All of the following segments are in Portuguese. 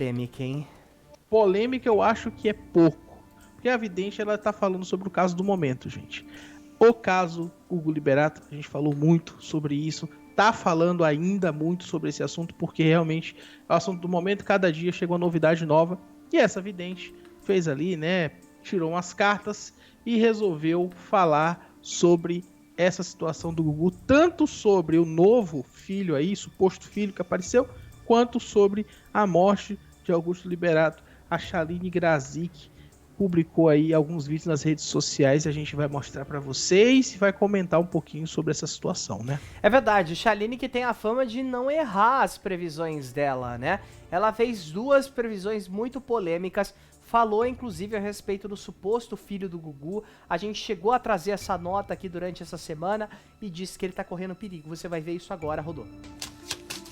Polêmica, hein? Polêmica eu acho que é pouco. Porque a vidente, ela tá falando sobre o caso do momento, gente. O caso Gugu Liberato, a gente falou muito sobre isso. Tá falando ainda muito sobre esse assunto, porque realmente é o assunto do momento. Cada dia chega uma novidade nova. E essa vidente fez ali, né? Tirou umas cartas e resolveu falar sobre essa situação do Gugu. Tanto sobre o novo filho aí, suposto filho que apareceu, quanto sobre a morte de Augusto Liberato. A Shaline Grazik publicou aí alguns vídeos nas redes sociais e a gente vai mostrar para vocês e vai comentar um pouquinho sobre essa situação, né? É verdade, Shaline que tem a fama de não errar as previsões dela, né? Ela fez 2 previsões muito polêmicas, falou inclusive a respeito do suposto filho do Gugu. A gente chegou a trazer essa nota aqui durante essa semana e disse que ele tá correndo perigo. Você vai ver isso agora, Rodô.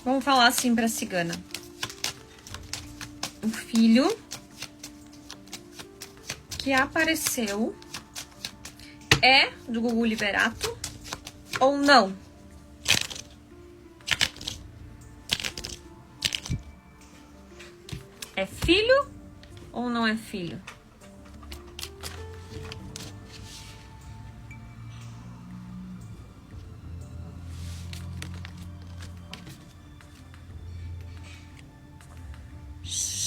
Vamos falar assim pra cigana. O filho que apareceu é do Gugu Liberato ou não? É filho ou não é filho?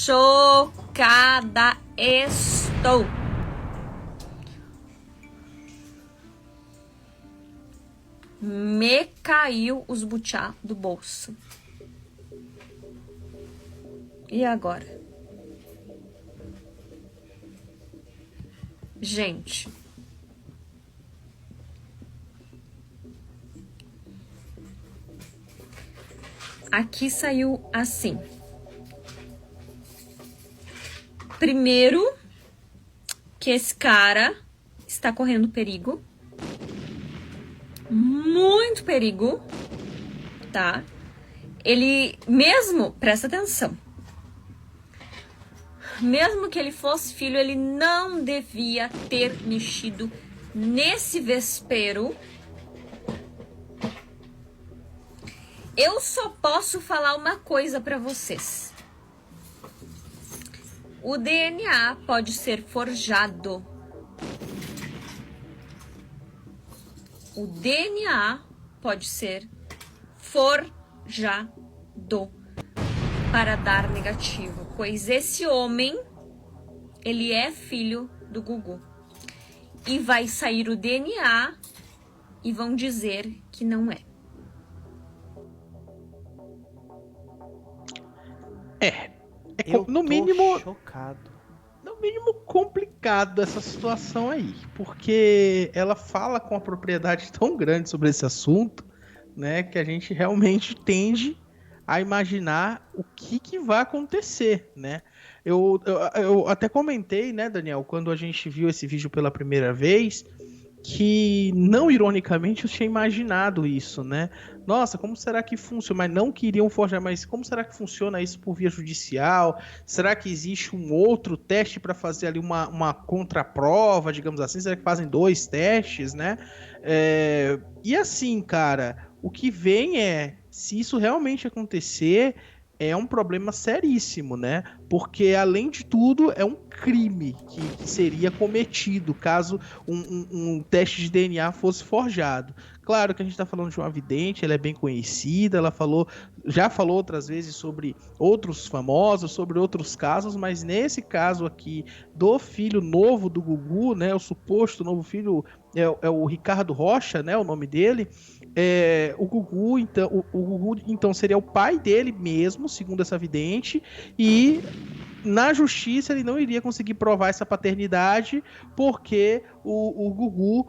Chocada estou. Me caiu os butiá do bolso. E agora? Gente. Aqui saiu assim. Primeiro, que esse cara está correndo perigo. Muito perigo, tá? Ele mesmo, presta atenção. Mesmo que ele fosse filho, ele não devia ter mexido nesse vespeiro. Eu só posso falar uma coisa pra vocês. O DNA pode ser forjado. O DNA pode ser forjado para dar negativo, pois esse homem, ele é filho do Gugu. E vai sair o DNA e vão dizer que não é. No mínimo, chocado. no mínimo complicado essa situação aí, porque ela fala com uma propriedade tão grande sobre esse assunto, né, que a gente realmente tende a imaginar o que vai acontecer, né? Eu até comentei, né, Daniel, quando a gente viu esse vídeo pela primeira vez, que não ironicamente eu tinha imaginado isso, né? Nossa, como será que funciona? Mas não queriam forjar, mas como será que funciona isso por via judicial? Será que existe um outro teste para fazer ali uma contraprova, digamos assim? Será que fazem 2 testes, né? E assim, cara, o que vem se isso realmente acontecer, é um problema seríssimo, né? Porque, além de tudo, é um crime que seria cometido caso um teste de DNA fosse forjado. Claro que a gente está falando de uma vidente, ela é bem conhecida, já falou outras vezes sobre outros famosos, sobre outros casos, mas nesse caso aqui do filho novo do Gugu, né? O suposto novo filho é o Ricardo Rocha, né? O nome dele. O Gugu, então, seria o pai dele mesmo, segundo essa vidente, e na justiça ele não iria conseguir provar essa paternidade, porque o Gugu,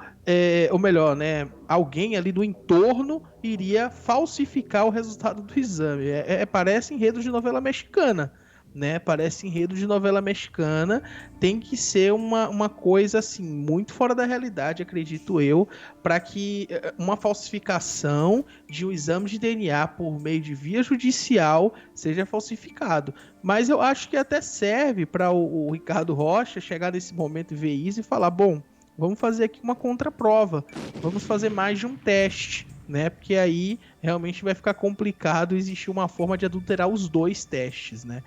ou melhor, né, alguém ali do entorno iria falsificar o resultado do exame. Parece enredo de novela mexicana, né? Parece enredo de novela mexicana. Tem que ser uma coisa assim muito fora da realidade, acredito eu, para que uma falsificação de um exame de DNA por meio de via judicial seja falsificado. Mas eu acho que até serve para o Ricardo Rocha chegar nesse momento e ver isso e falar: bom, vamos fazer aqui uma contraprova, vamos fazer mais de um teste, né? Porque aí realmente vai ficar complicado existir uma forma de adulterar os 2 testes, né?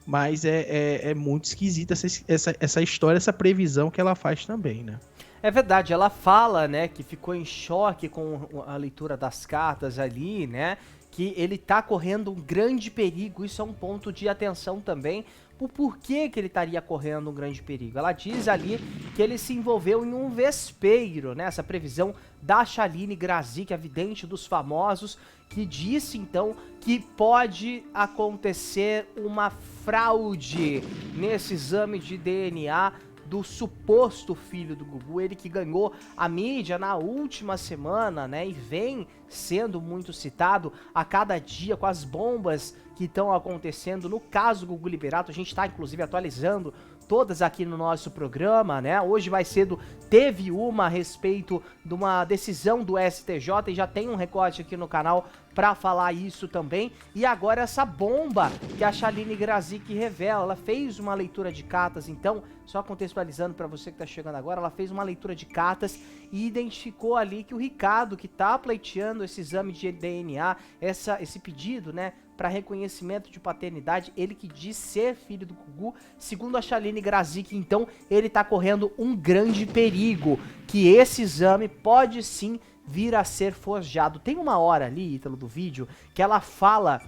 mas é muito esquisita essa história, essa previsão que ela faz também, né? É verdade, ela fala, né, que ficou em choque com a leitura das cartas ali, né, que ele tá correndo um grande perigo, isso é um ponto de atenção também, o porquê que ele estaria correndo um grande perigo. Ela diz ali que ele se envolveu em um vespeiro, né, essa previsão da Shaline Grazik, a vidente dos famosos, que disse então que pode acontecer uma fraude nesse exame de DNA do suposto filho do Gugu, ele que ganhou a mídia na última semana, né, e vem sendo muito citado a cada dia com as bombas que estão acontecendo no caso Gugu Liberato. A gente está inclusive atualizando todas aqui no nosso programa, né? Hoje mais cedo teve uma a respeito de uma decisão do STJ e já tem um recorte aqui no canal pra falar isso também. E agora essa bomba que a Shaline Grazik revela, ela fez uma leitura de cartas, então, só contextualizando pra você que tá chegando agora, ela fez uma leitura de cartas e identificou ali que o Ricardo, que tá pleiteando esse exame de DNA, esse pedido, né, para reconhecimento de paternidade, ele que diz ser filho do Gugu, segundo a Shaline Grazik, então ele tá correndo um grande perigo, que esse exame pode sim vir a ser forjado. Tem uma hora ali, Ítalo, do vídeo, que ela fala,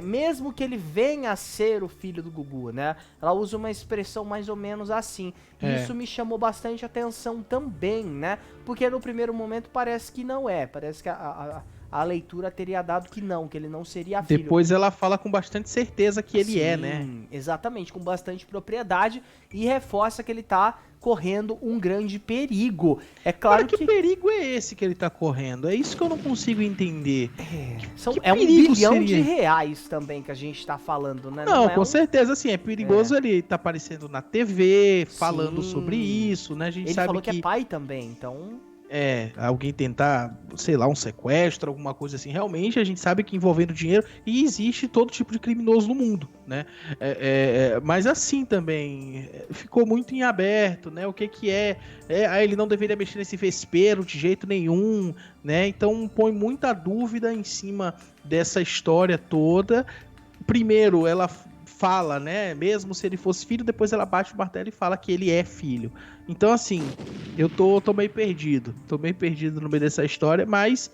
mesmo que ele venha a ser o filho do Gugu, né, ela usa uma expressão mais ou menos assim, isso me chamou bastante atenção também, né, porque no primeiro momento parece que não é, parece que a leitura teria dado que não, que ele não seria filho. Depois ela fala com bastante certeza que ele é, né? Sim, exatamente, com bastante propriedade e reforça que ele tá correndo um grande perigo. É claro Cara, que perigo é esse que ele tá correndo? É isso que eu não consigo entender. É um bilhão de reais também que a gente tá falando, né? Não, com certeza, assim, é perigoso ele tá aparecendo na TV, falando sobre isso, né? A gente ele sabe falou que é pai também, então... alguém tentar, sei lá, um sequestro, alguma coisa assim. Realmente a gente sabe que envolvendo dinheiro, e existe todo tipo de criminoso no mundo, né? Mas assim também, ficou muito em aberto, né? O que é? Ele não deveria mexer nesse vespeiro de jeito nenhum, né? Então põe muita dúvida em cima dessa história toda. Primeiro, ela fala, né? Mesmo se ele fosse filho, depois ela bate o martelo e fala que ele é filho. Então, assim, eu tô meio perdido. Tô meio perdido no meio dessa história, mas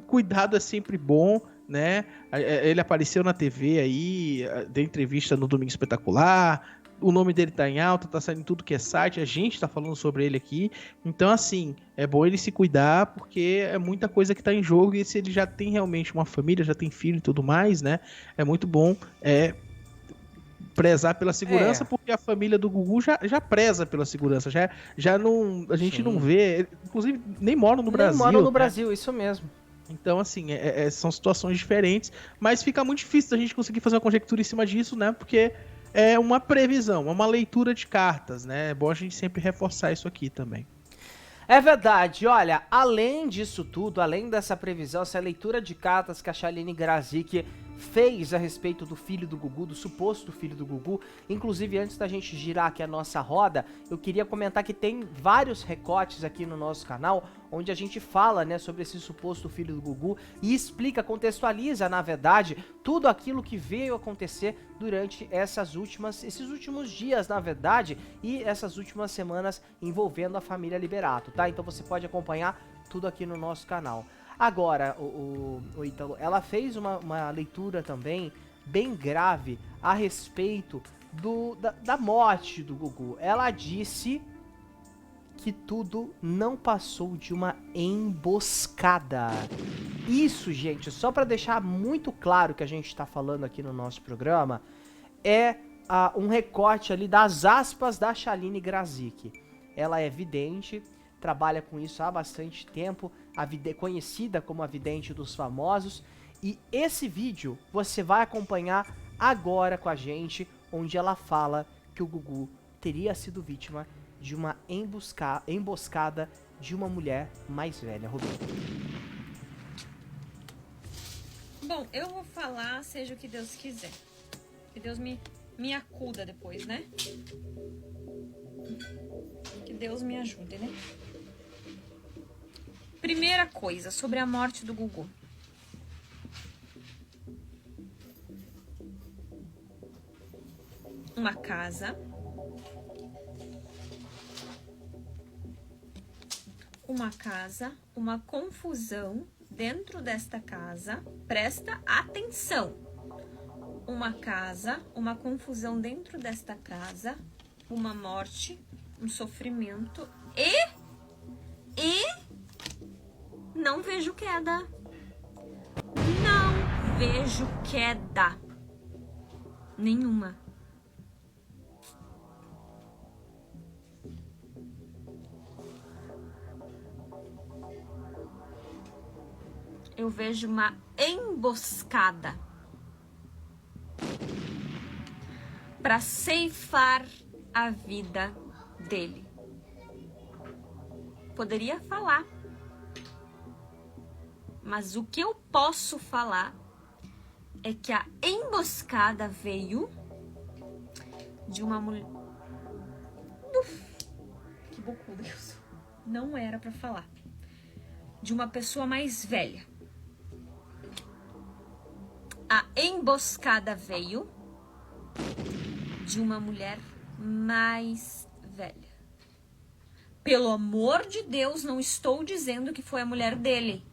cuidado é sempre bom, né? Ele apareceu na TV aí, deu entrevista no Domingo Espetacular. O nome dele tá em alta, tá saindo em tudo que é site, a gente tá falando sobre ele aqui. Então, assim, é bom ele se cuidar, porque é muita coisa que tá em jogo, e se ele já tem realmente uma família, já tem filho e tudo mais, né? É muito bom prezar pela segurança, porque a família do Gugu já preza pela segurança, já não, a gente não vê, inclusive nem moram no Brasil. Nem moram no Brasil, isso mesmo. Então, assim, são situações diferentes, mas fica muito difícil da gente conseguir fazer uma conjectura em cima disso, né, porque é uma previsão, é uma leitura de cartas, né, é bom a gente sempre reforçar isso aqui também. É verdade, olha, além disso tudo, além dessa previsão, essa leitura de cartas que a Shaline Grazik fez a respeito do filho do Gugu, do suposto filho do Gugu, inclusive antes da gente girar aqui a nossa roda, eu queria comentar que tem vários recortes aqui no nosso canal, onde a gente fala, né, sobre esse suposto filho do Gugu e explica, contextualiza, na verdade, tudo aquilo que veio acontecer durante esses últimos dias, na verdade, e essas últimas semanas envolvendo a família Liberato, tá? Então você pode acompanhar tudo aqui no nosso canal. Agora, o Ítalo, ela fez uma leitura também bem grave a respeito da morte do Gugu. Ela disse que tudo não passou de uma emboscada. Isso, gente, só para deixar muito claro que a gente está falando aqui no nosso programa, é um recorte ali das aspas da Shaline Grazik. Ela é vidente, trabalha com isso há bastante tempo, conhecida como a vidente dos famosos, e esse vídeo você vai acompanhar agora com a gente, onde ela fala que o Gugu teria sido vítima de uma emboscada de uma mulher mais velha. Roberto. Bom, eu vou falar seja o que Deus quiser. Que Deus me acuda depois, né? Que Deus me ajude, né? Primeira coisa, sobre a morte do Gugu. uma casa, uma confusão dentro desta casa. Presta atenção. Uma casa, uma confusão dentro desta casa, uma morte, um sofrimento e não vejo queda. Não vejo queda nenhuma. Eu vejo uma emboscada para ceifar a vida dele. Poderia falar, mas o que eu posso falar é que a emboscada veio de uma mulher. Que bocuda que eu sou. Não era para falar. De uma pessoa mais velha. A emboscada veio de uma mulher mais velha. Pelo amor de Deus, não estou dizendo que foi a mulher dele.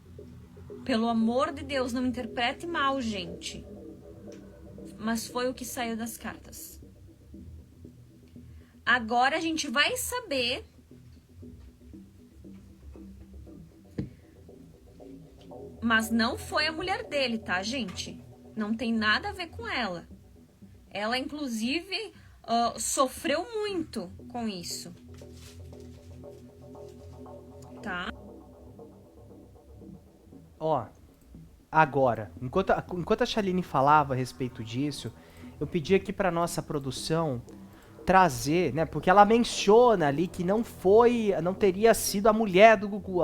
Pelo amor de Deus, não interprete mal, gente. Mas foi o que saiu das cartas. Agora a gente vai saber mas não foi a mulher dele, tá, gente? Não tem nada a ver com ela. Ela, inclusive, sofreu muito com isso. Tá? Ó, agora, enquanto a Shaline falava a respeito disso, eu pedi aqui pra nossa produção trazer, né, porque ela menciona ali que não teria sido a mulher do Gugu,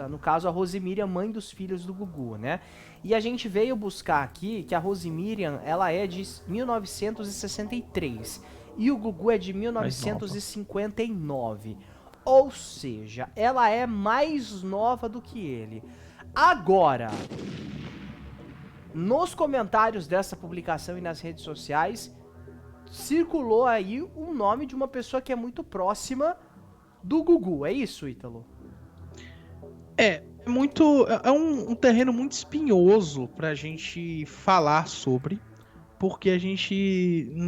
no caso a Rosemiriam, mãe dos filhos do Gugu, né? E a gente veio buscar aqui que a Rosemiriam, ela é de 1963 e o Gugu é de 1959. Ou seja, ela é mais nova do que ele. Agora, nos comentários dessa publicação e nas redes sociais, circulou aí o nome de uma pessoa que é muito próxima do Gugu. É isso, Ítalo? É um terreno muito espinhoso pra gente falar sobre, porque a gente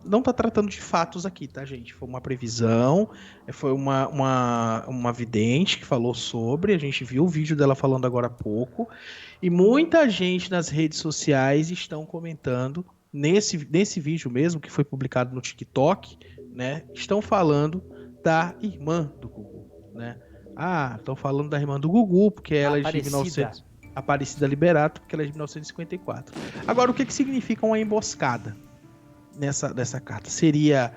não tá tratando de fatos aqui, tá, gente? Foi uma previsão, foi uma vidente que falou sobre, a gente viu o vídeo dela falando agora há pouco, e muita gente nas redes sociais estão comentando, nesse vídeo mesmo, que foi publicado no TikTok, né, estão falando da irmã do Gugu, né? Ah, estão falando da irmã do Gugu, porque ela é de 1900... Aparecida Liberato, porque ela é de 1954. Agora, o que significa uma emboscada nessa carta? Seria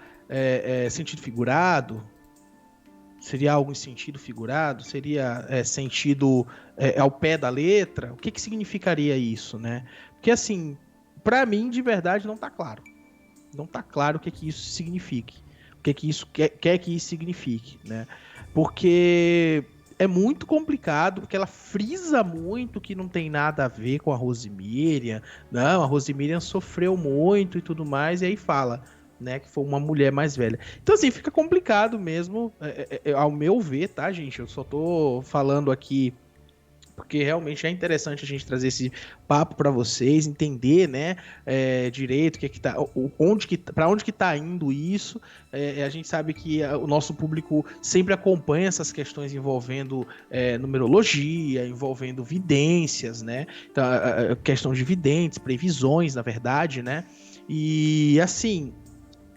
sentido figurado? Seria algo em sentido figurado? Seria sentido ao pé da letra? O que significaria isso, né? Porque, assim, pra mim, de verdade, não tá claro. Não tá claro o que isso signifique. O que isso quer que isso signifique, né? Porque é muito complicado, porque ela frisa muito que não tem nada a ver com a Rosemiriam. Não, a Rosemiriam sofreu muito e tudo mais, e aí fala, né, que foi uma mulher mais velha. Então, assim, fica complicado mesmo, ao meu ver, tá, gente? Eu só tô falando aqui porque realmente é interessante a gente trazer esse papo para vocês, entender, né, direito para onde que tá indo isso. A gente sabe que o nosso público sempre acompanha essas questões envolvendo numerologia, envolvendo vidências, né, então, a questão de videntes, previsões, na verdade, né, e assim,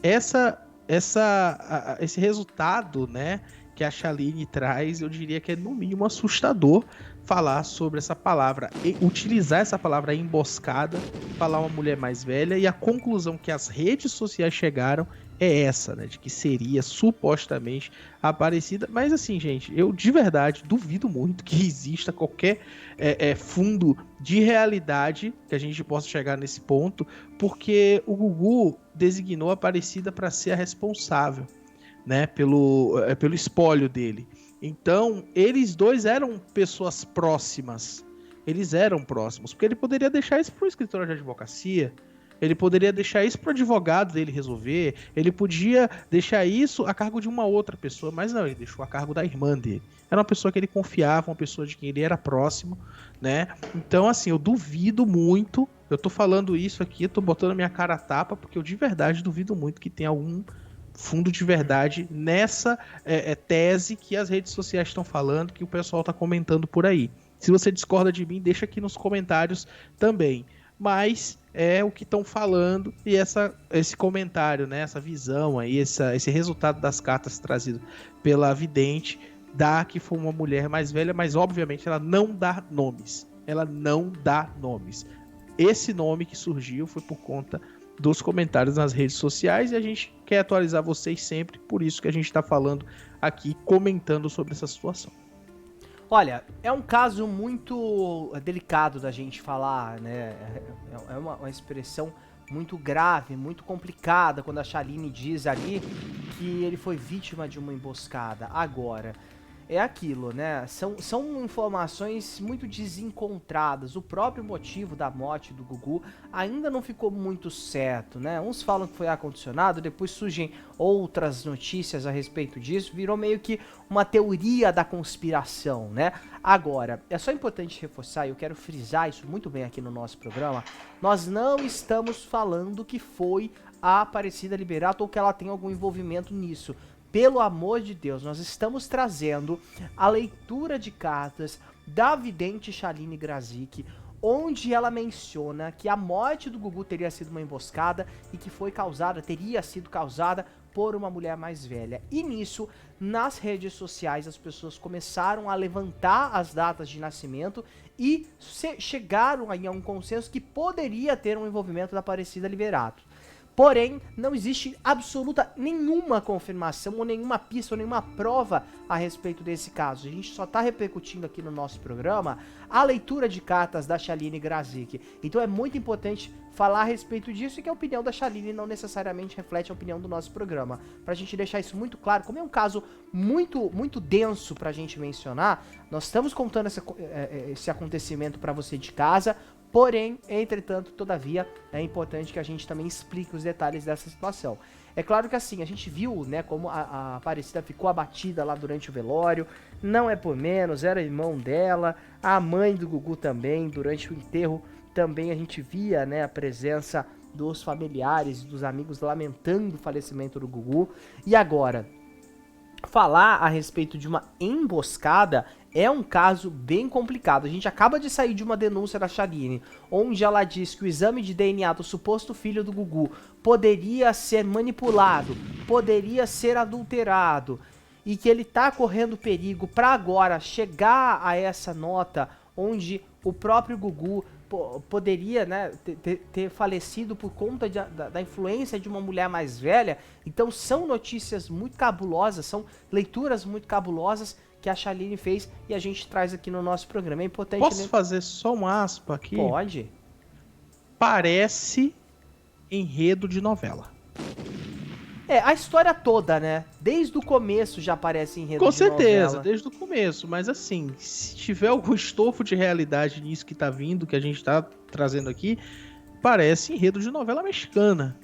esse resultado, né, que a Shaline traz, eu diria que é no mínimo assustador falar sobre essa palavra, utilizar essa palavra emboscada, falar uma mulher mais velha, e a conclusão que as redes sociais chegaram é essa, né, de que seria supostamente a Aparecida. Mas assim, gente, eu de verdade duvido muito que exista qualquer fundo de realidade que a gente possa chegar nesse ponto, porque o Gugu designou a Aparecida para ser a responsável, né, pelo espólio dele. Então, eles dois eram pessoas próximas. Eles eram próximos, porque ele poderia deixar isso para o escritório de advocacia, Ele poderia deixar isso para o advogado dele resolver, ele podia deixar isso a cargo de uma outra pessoa, mas não, ele deixou a cargo da irmã dele. Era uma pessoa que ele confiava, uma pessoa de quem ele era próximo, né? Então, assim, eu duvido muito, eu tô falando isso aqui, eu tô botando a minha cara a tapa, porque eu de verdade duvido muito que tenha algum fundo de verdade nessa tese que as redes sociais estão falando, que o pessoal tá comentando por aí. Se você discorda de mim, deixa aqui nos comentários também. Mas é o que estão falando e esse comentário, né, essa visão aí, esse resultado das cartas trazido pela vidente, dá que foi uma mulher mais velha, mas obviamente ela não dá nomes. Ela não dá nomes. Esse nome que surgiu foi por conta dos comentários nas redes sociais e a gente quer atualizar vocês sempre, por isso que a gente está falando aqui, comentando sobre essa situação. Olha, é um caso muito delicado da gente falar, né? É uma expressão muito grave, muito complicada quando a Shaline diz ali que ele foi vítima de uma emboscada. Agora, é aquilo, né? São informações muito desencontradas. O próprio motivo da morte do Gugu ainda não ficou muito certo, né? Uns falam que foi ar-condicionado, depois surgem outras notícias a respeito disso. Virou meio que uma teoria da conspiração, né? Agora, é só importante reforçar, e eu quero frisar isso muito bem aqui no nosso programa, nós não estamos falando que foi a Aparecida Liberato ou que ela tem algum envolvimento nisso. Pelo amor de Deus, nós estamos trazendo a leitura de cartas da vidente Shaline Grazik, onde ela menciona que a morte do Gugu teria sido uma emboscada e que teria sido causada por uma mulher mais velha. E nisso, nas redes sociais, as pessoas começaram a levantar as datas de nascimento e chegaram aí a um consenso que poderia ter um envolvimento da Aparecida Liberato. Porém, não existe absoluta nenhuma confirmação ou nenhuma pista ou nenhuma prova a respeito desse caso. A gente só está repercutindo aqui no nosso programa a leitura de cartas da Shaline Grazik. Então é muito importante falar a respeito disso e que a opinião da Shaline não necessariamente reflete a opinião do nosso programa. Pra gente deixar isso muito claro, como é um caso muito denso pra gente mencionar, nós estamos contando esse acontecimento pra você de casa. Porém, entretanto, todavia, é importante que a gente também explique os detalhes dessa situação. É claro que assim, a gente viu, né, como a Aparecida ficou abatida lá durante o velório, não é por menos, era irmão dela, a mãe do Gugu também, durante o enterro também a gente via, né, a presença dos familiares e dos amigos lamentando o falecimento do Gugu. E agora, falar a respeito de uma emboscada é um caso bem complicado. A gente acaba de sair de uma denúncia da Shaline, onde ela diz que o exame de DNA do suposto filho do Gugu poderia ser manipulado, poderia ser adulterado, e que ele tá correndo perigo para agora chegar a essa nota onde o próprio Gugu poderia, né, ter falecido por conta da influência de uma mulher mais velha. Então são notícias muito cabulosas, são leituras muito cabulosas que a Shaline fez e a gente traz aqui no nosso programa. É importante... Posso fazer só um aspa aqui? Pode. Parece enredo de novela. É, a história toda, né? Desde o começo já parece enredo Com de certeza, novela. desde o começo. Mas assim, se tiver algum estofo de realidade nisso que tá vindo, que a gente tá trazendo aqui, parece enredo de novela mexicana.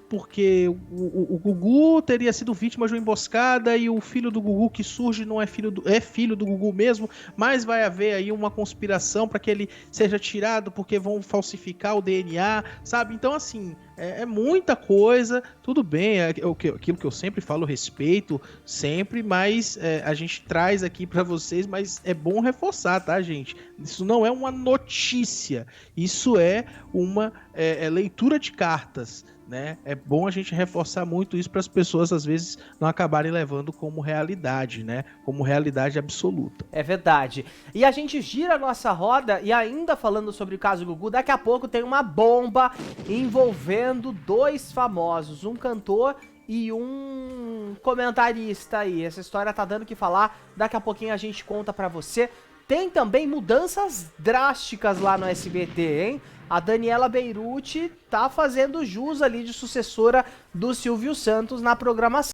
Porque o Gugu teria sido vítima de uma emboscada e o filho do Gugu que surge não é filho do Gugu mesmo, mas vai haver aí uma conspiração para que ele seja tirado porque vão falsificar o DNA, sabe? Então, assim, é muita coisa, tudo bem, aquilo que eu sempre falo, respeito sempre, mas a gente traz aqui para vocês, mas é bom reforçar, tá, gente? Isso não é uma notícia, isso é uma leitura de cartas, né? É bom a gente reforçar muito isso para as pessoas às vezes não acabarem levando como realidade, né? Como realidade absoluta. É verdade. E a gente gira a nossa roda e ainda falando sobre o caso Gugu, daqui a pouco tem uma bomba envolvendo dois famosos, um cantor e um comentarista aí. Essa história tá dando o que falar, daqui a pouquinho a gente conta pra você. Tem também mudanças drásticas lá no SBT, hein? A Daniela Beirute tá fazendo jus ali de sucessora do Silvio Santos na programação.